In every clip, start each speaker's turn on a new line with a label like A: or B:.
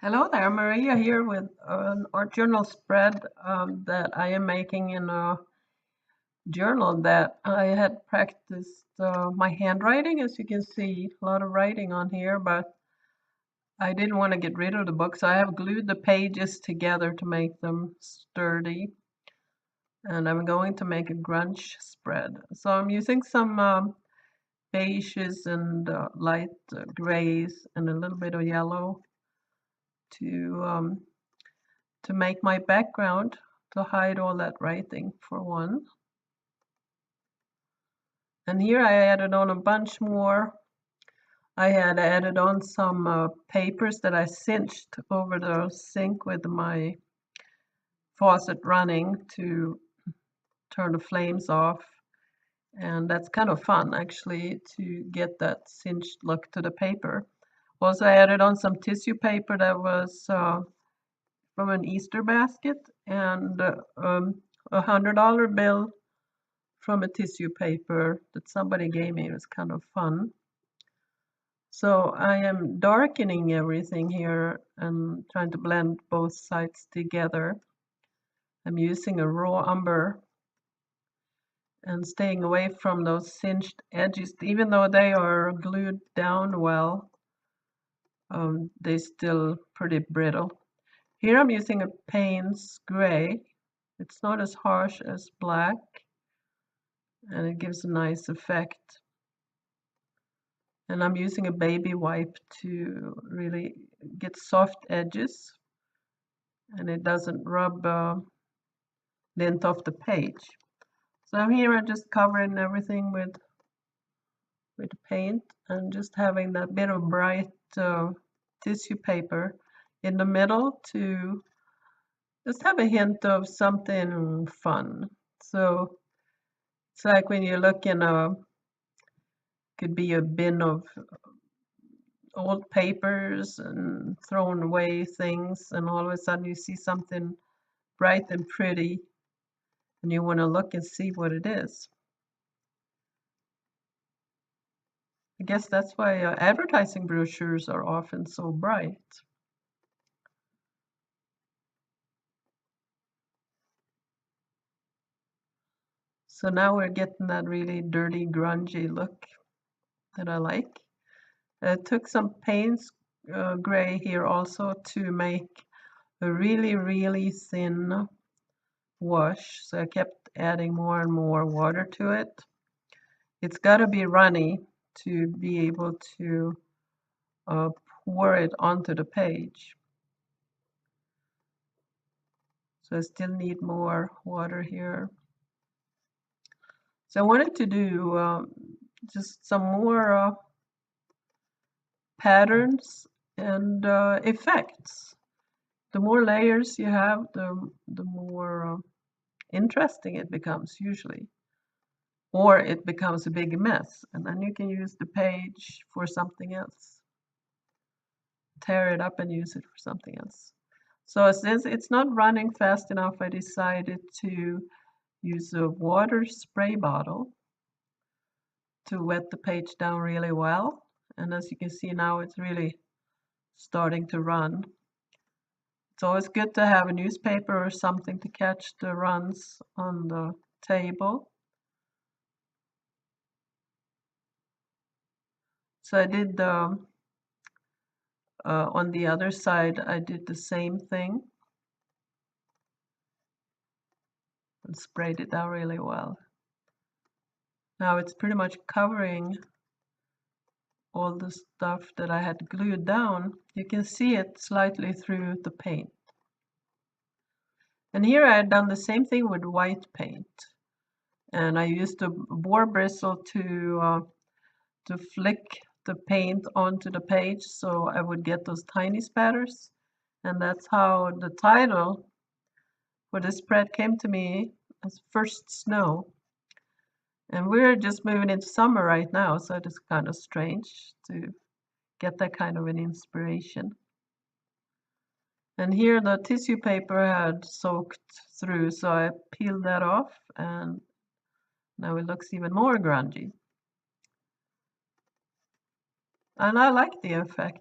A: Hello there, Maria here with an art journal spread that I am making in a journal that I had practiced my handwriting. As you can see, a lot of writing on here, but I didn't want to get rid of the book, so I have glued the pages together to make them sturdy. And I'm going to make a grunge spread. So I'm using some beiges and light grays and a little bit of yellow to to make my background to hide all that writing for one. And here I added on a bunch more. I had added on some papers that I cinched over the sink with my faucet running to turn the flames off. And that's kind of fun actually to get that cinched look to the paper. Also I added on some tissue paper that was from an Easter basket and $100 bill from a tissue paper that somebody gave me. It was kind of fun. So I am darkening everything here and trying to blend both sides together. I'm using a raw umber and staying away from those cinched edges. Even though they are glued down well, they're still pretty brittle. Here I'm using a Payne's gray. It's not as harsh as black, and it gives a nice effect. And I'm using a baby wipe to really get soft edges, and it doesn't rub lint off the page. So here I'm just covering everything with paint and just having that bit of bright tissue paper in the middle to just have a hint of something fun. So it's like when you look in could be a bin of old papers and thrown away things, and all of a sudden you see something bright and pretty and you want to look and see what it is. I guess that's why advertising brochures are often so bright. So now we're getting that really dirty, grungy look that I like. I took some Payne's gray here also to make a really, really thin wash. So I kept adding more and more water to it. It's got to be runny to be able to pour it onto the page. So I still need more water here. So I wanted to do just some more patterns and effects. The more layers you have, the more interesting it becomes usually. Or it becomes a big mess, and then you can use the page for something else. Tear it up and use it for something else. So since it's not running fast enough, I decided to use a water spray bottle to wet the page down really well. And as you can see now, it's really starting to run. It's always good to have a newspaper or something to catch the runs on the table. So I did on the other side, I did the same thing and sprayed it down really well. Now it's pretty much covering all the stuff that I had glued down. You can see it slightly through the paint. And here I had done the same thing with white paint. And I used a boar bristle to flick the paint onto the page so I would get those tiny spatters. And that's how the title for this spread came to me as First Snow. And we're just moving into summer right now, so it is kind of strange to get that kind of an inspiration. And here the tissue paper had soaked through, so I peeled that off, and now it looks even more grungy. And I like the effect.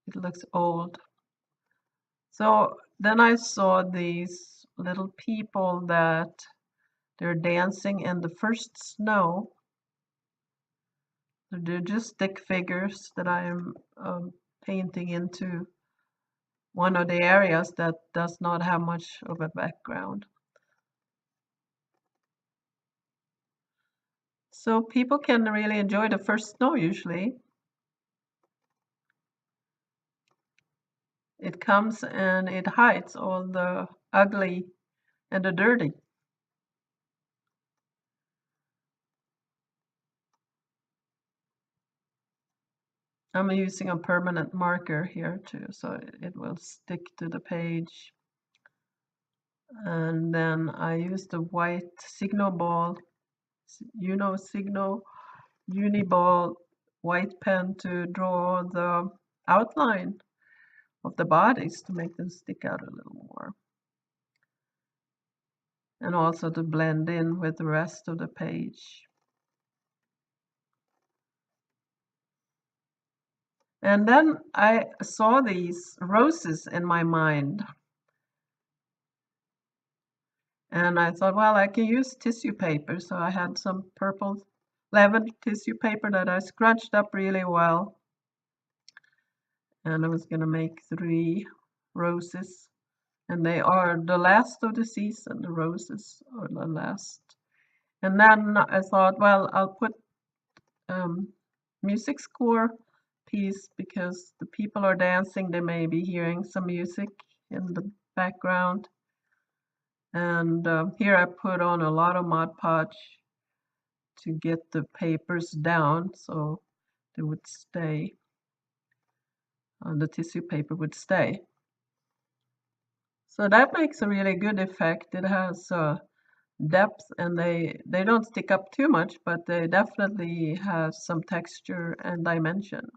A: It looks old. So then I saw these little people that they're dancing in the first snow. They're just stick figures that I am painting into one of the areas that does not have much of a background. So people can really enjoy the first snow usually. It comes and it hides all the ugly and the dirty. I'm using a permanent marker here too, so it will stick to the page. And then I use the white signal ball, signal uniball white pen to draw the outline of the bodies to make them stick out a little more. And also to blend in with the rest of the page. And then I saw these roses in my mind. And I thought, well, I can use tissue paper. So I had some purple lavender tissue paper that I scrunched up really well. And I was going to make 3 roses. And they are the last of the season. The roses are the last. And then I thought, well, I'll put music score piece because the people are dancing. They may be hearing some music in the background. And here I put on a lot of Mod Podge to get the papers down so they would stay, the tissue paper would stay. So that makes a really good effect. It has depth and they don't stick up too much, but they definitely have some texture and dimension.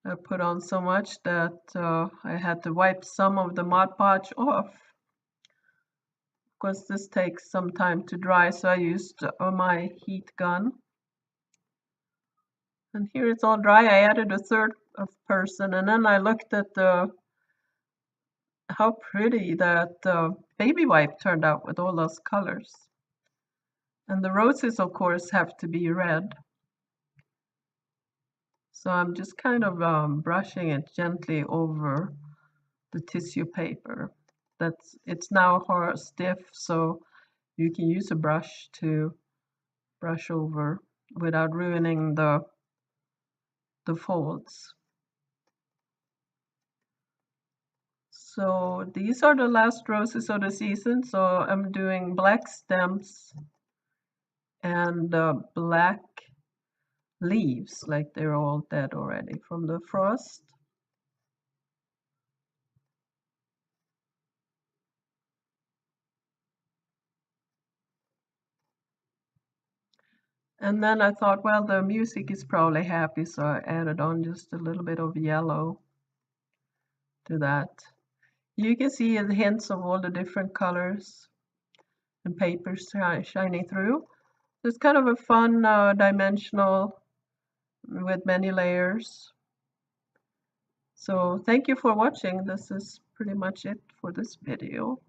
A: I put on so much that I had to wipe some of the Mod Podge off. Of course, this takes some time to dry, so I used my heat gun. And here it's all dry. I added a third of person, and then I looked at how pretty that baby wipe turned out with all those colors. And the roses, of course, have to be red. So I'm just kind of brushing it gently over the tissue paper. It's now stiff, so you can use a brush to brush over without ruining the folds. So these are the last roses of the season. So I'm doing black stems and black leaves, like they're all dead already from the frost. And then I thought, well, the music is probably happy, so I added on just a little bit of yellow to that. You can see the hints of all the different colors and papers shining through. It's kind of a fun dimensional with many layers. So thank you for watching. This is pretty much it for this video.